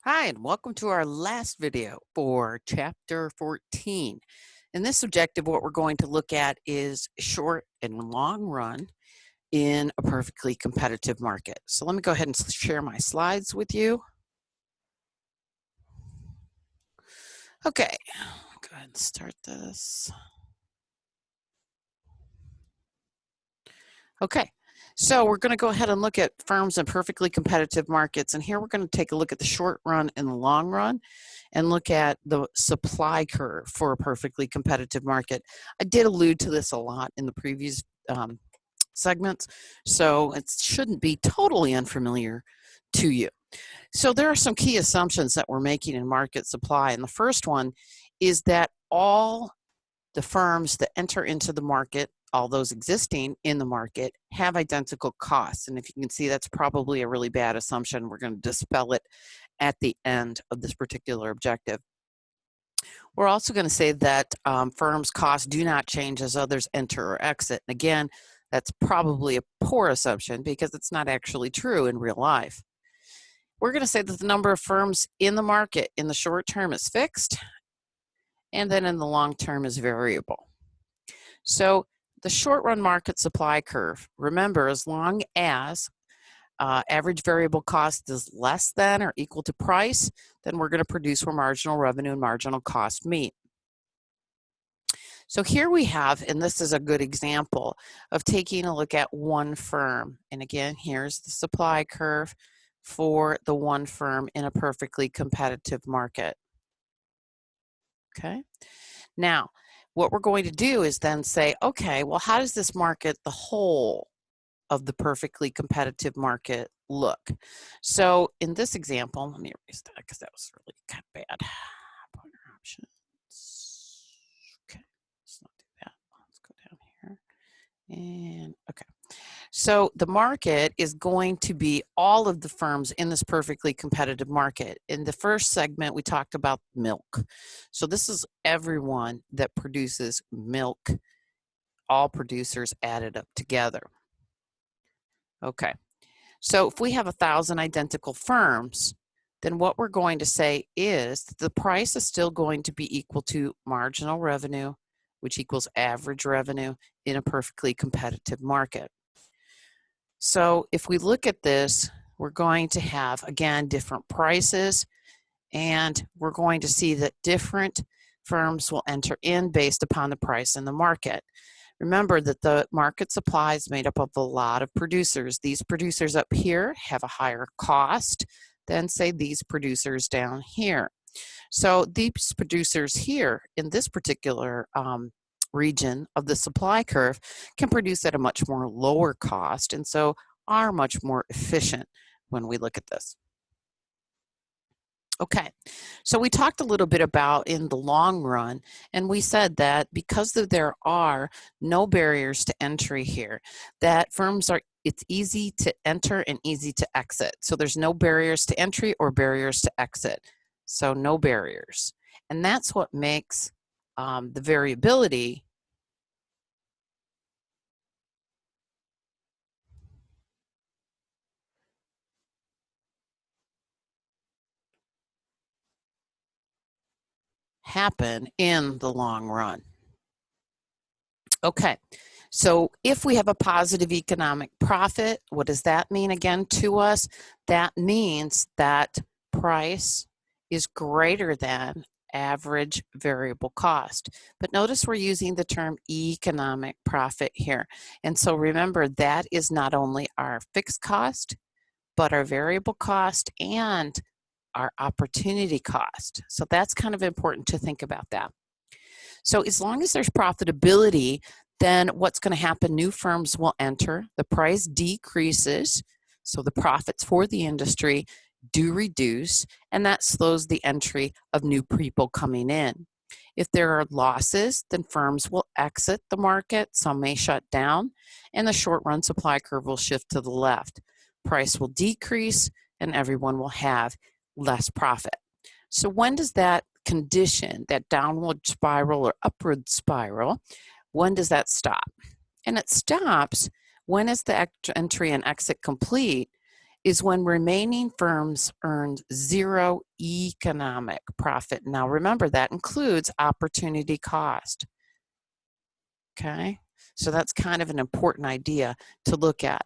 Hi, and welcome to our last video for Chapter 14. In this objective, what we're going to look at is short and long run in a perfectly competitive market. So let me go ahead and share my slides with you. Okay, go ahead and start this. Okay, so we're going to go ahead and look at firms in perfectly competitive markets. And here we're going to take a look at the short run and the long run and look at the supply curve for a perfectly competitive market. I did allude to this a lot in the previous segments, so it shouldn't be totally unfamiliar to you. So there are some key assumptions that we're making in market supply. And the first one is that all the firms that enter into the market, all those existing in the market, have identical costs. And if you can see, that's probably a really bad assumption. We're going to dispel it at the end of this particular objective. We're also going to say that firms' costs do not change as others enter or exit. And again, that's probably a poor assumption because it's not actually true in real life. We're going to say that the number of firms in the market in the short term is fixed, and then in the long term is variable. So the short run market supply curve, remember, as long as average variable cost is less than or equal to price, then we're going to produce where marginal revenue and marginal cost meet. So here we have, and this is a good example of taking a look at one firm. And again, here's the supply curve for the one firm in a perfectly competitive market. Okay. Now, what we're going to do is then say, okay, well, how does this market, the whole of the perfectly competitive market, look? So in this example, let me erase that because that was really kind of bad. Partner options. Okay, let's not do that. Let's go down here. And okay. So the market is going to be all of the firms in this perfectly competitive market. In the first segment, we talked about milk. So this is everyone that produces milk, all producers added up together. Okay. So if we have 1,000 identical firms, then what we're going to say is that the price is still going to be equal to marginal revenue, which equals average revenue in a perfectly competitive market. So if we look at this, we're going to have, again, different prices, and we're going to see that different firms will enter in based upon the price in the market. Remember that the market supply is made up of a lot of producers. These producers up here have a higher cost than, say, these producers down here. So these producers here in this particular region of the supply curve can produce at a much more lower cost, and so are much more efficient when we look at this. Okay, so we talked a little bit about in the long run, and we said that because there are no barriers to entry here, that firms are, it's easy to enter and easy to exit. So there's no barriers to entry or barriers to exit. So no barriers. And that's what makes the variability happen in the long run. Okay, so if we have a positive economic profit, what does that mean again to us? That means that price is greater than average variable cost. But notice we're using the term economic profit here. And so remember, that is not only our fixed cost, but our variable cost and our opportunity cost. So that's kind of important to think about that. So as long as there's profitability, then what's going to happen? New firms will enter, the price decreases, so the profits for the industry do reduce, and that slows the entry of new people coming in. If there are losses, then firms will exit the market, some may shut down, and the short run supply curve will shift to the left. Price will decrease, and everyone will have less profit. So when does that condition, that downward spiral or upward spiral, when does that stop? And it stops when is the entry and exit complete is when remaining firms earn zero economic profit. Now remember, that includes opportunity cost. Okay, so that's kind of an important idea to look at.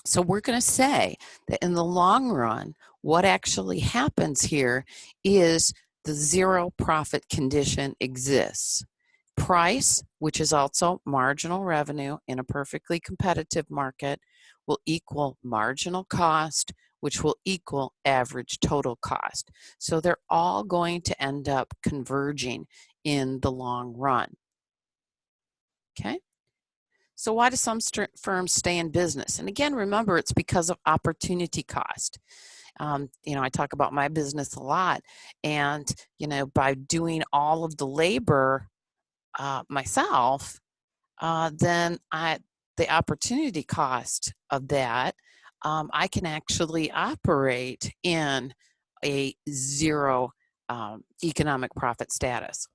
So we're going to say that in the long run, what actually happens here is the zero profit condition exists. Price, which is also marginal revenue in a perfectly competitive market, will equal marginal cost, which will equal average total cost. So they're all going to end up converging in the long run. Okay? So why do some firms stay in business? And again, remember, it's because of opportunity cost. I talk about my business a lot, and by doing all of the labor myself, then the opportunity cost of that, I can actually operate in a zero economic profit status.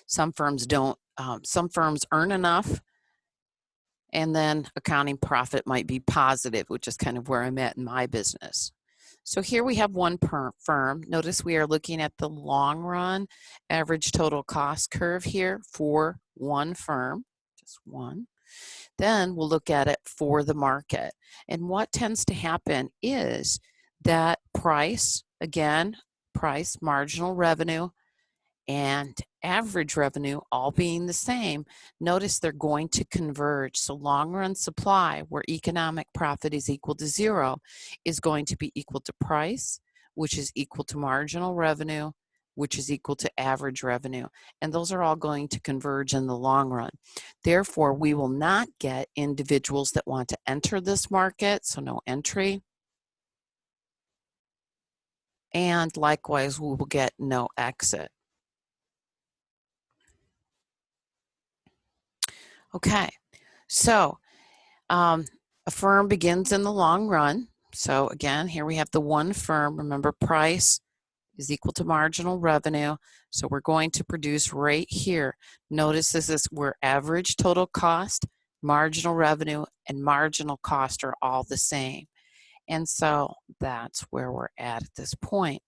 Some firms don't. Some firms earn enough, and then accounting profit might be positive, which is kind of where I'm at in my business. So here we have one firm. Notice we are looking at the long run average total cost curve here for one firm, just one. Then we'll look at it for the market. And what tends to happen is that price, again, price, marginal revenue, and average revenue all being the same, notice they're going to converge. So long run supply, where economic profit is equal to zero, is going to be equal to price, which is equal to marginal revenue, which is equal to average revenue. And those are all going to converge in the long run. Therefore, we will not get individuals that want to enter this market, so no entry. And likewise, we will get no exit. Okay, so a firm begins in the long run. So again, here we have the one firm. Remember, price is equal to marginal revenue. So we're going to produce right here. Notice this is where average total cost, marginal revenue, and marginal cost are all the same. And so that's where we're at this point.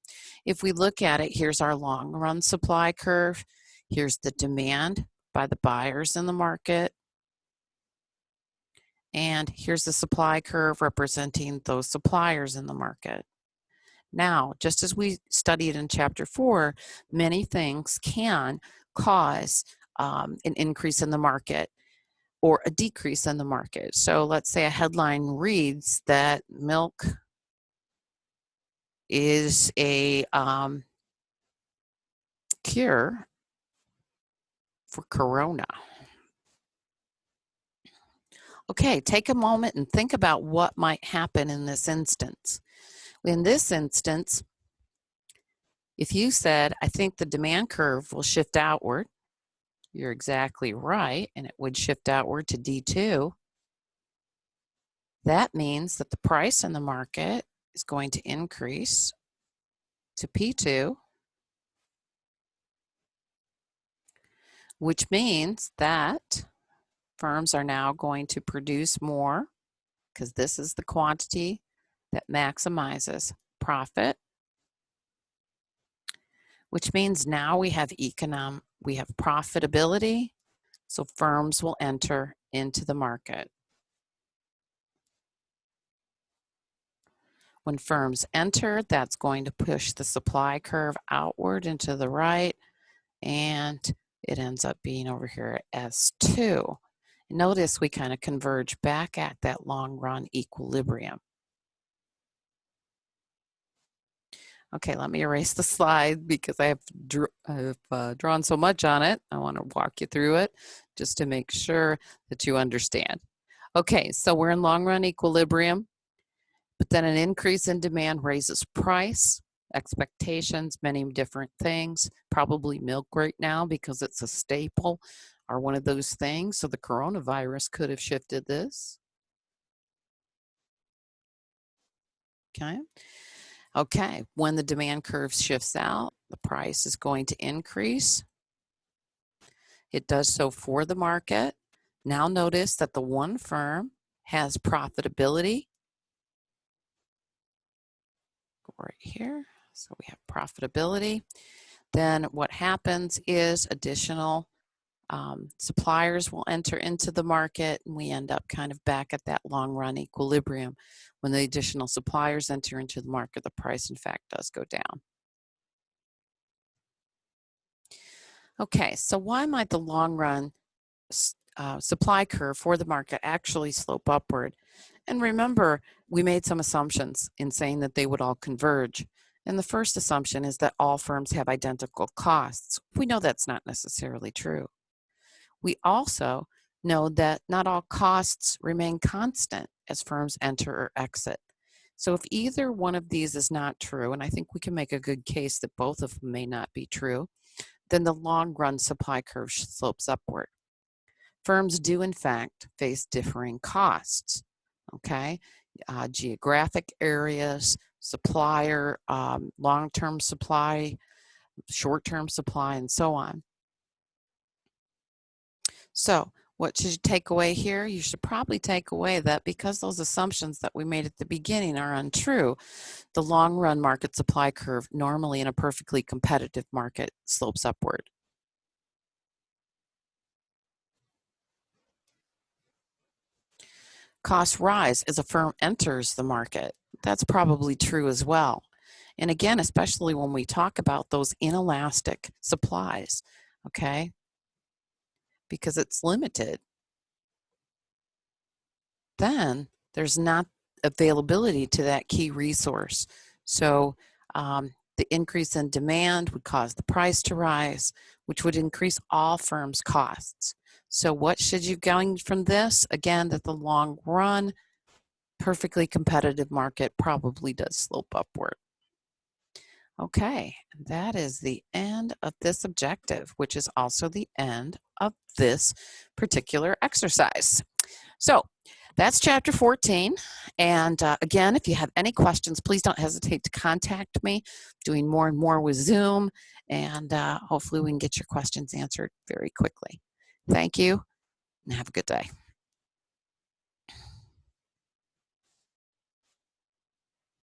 If we look at it, here's our long run supply curve. Here's the demand by the buyers in the market. And here's the supply curve representing those suppliers in the market. Now, just as we studied in Chapter 4, many things can cause an increase in the market or a decrease in the market. So let's say a headline reads that milk is a cure for corona. Okay, take a moment and think about what might happen in this instance. In this instance, if you said, I think the demand curve will shift outward, you're exactly right, and it would shift outward to D2. That means that the price in the market is going to increase to P2, which means that firms are now going to produce more, because this is the quantity that maximizes profit, which means now we have profitability, so firms will enter into the market. When firms enter, that's going to push the supply curve outward and to the right, and it ends up being over here at S2. Notice we kind of converge back at that long run equilibrium. Okay, let me erase the slide because I have drawn so much on it. I want to walk you through it just to make sure that you understand. Okay, so we're in long run equilibrium, but then an increase in demand raises price, expectations, many different things, probably milk right now because it's a staple are one of those things. So the coronavirus could have shifted this. Okay. Okay, when the demand curve shifts out, the price is going to increase. It does so for the market. Now notice that the one firm has profitability right here. So we have profitability. Then what happens is additional suppliers will enter into the market, and we end up kind of back at that long run equilibrium. When the additional suppliers enter into the market, the price in fact does go down. Okay, so why might the long run supply curve for the market actually slope upward? And remember, we made some assumptions in saying that they would all converge. And the first assumption is that all firms have identical costs. We know that's not necessarily true. We also know that not all costs remain constant as firms enter or exit. So if either one of these is not true, and I think we can make a good case that both of them may not be true, then the long run supply curve slopes upward. Firms do in fact face differing costs, okay? Geographic areas, supplier, long-term supply, short-term supply, and so on. So what should you take away here? You should probably take away that because those assumptions that we made at the beginning are untrue, the long run market supply curve normally in a perfectly competitive market slopes upward. Costs rise as a firm enters the market. That's probably true as well. And again, especially when we talk about those inelastic supplies, okay? Because it's limited. Then there's not availability to that key resource. So the increase in demand would cause the price to rise, which would increase all firms' costs. So what should you gain from this? Again, that the long run, perfectly competitive market probably does slope upward. Okay, that is the end of this objective, which is also the end of this particular exercise. So that's chapter 14. And again, if you have any questions, please don't hesitate to contact me. Doing more and more with Zoom, and hopefully we can get your questions answered very quickly. Thank you, and have a good day.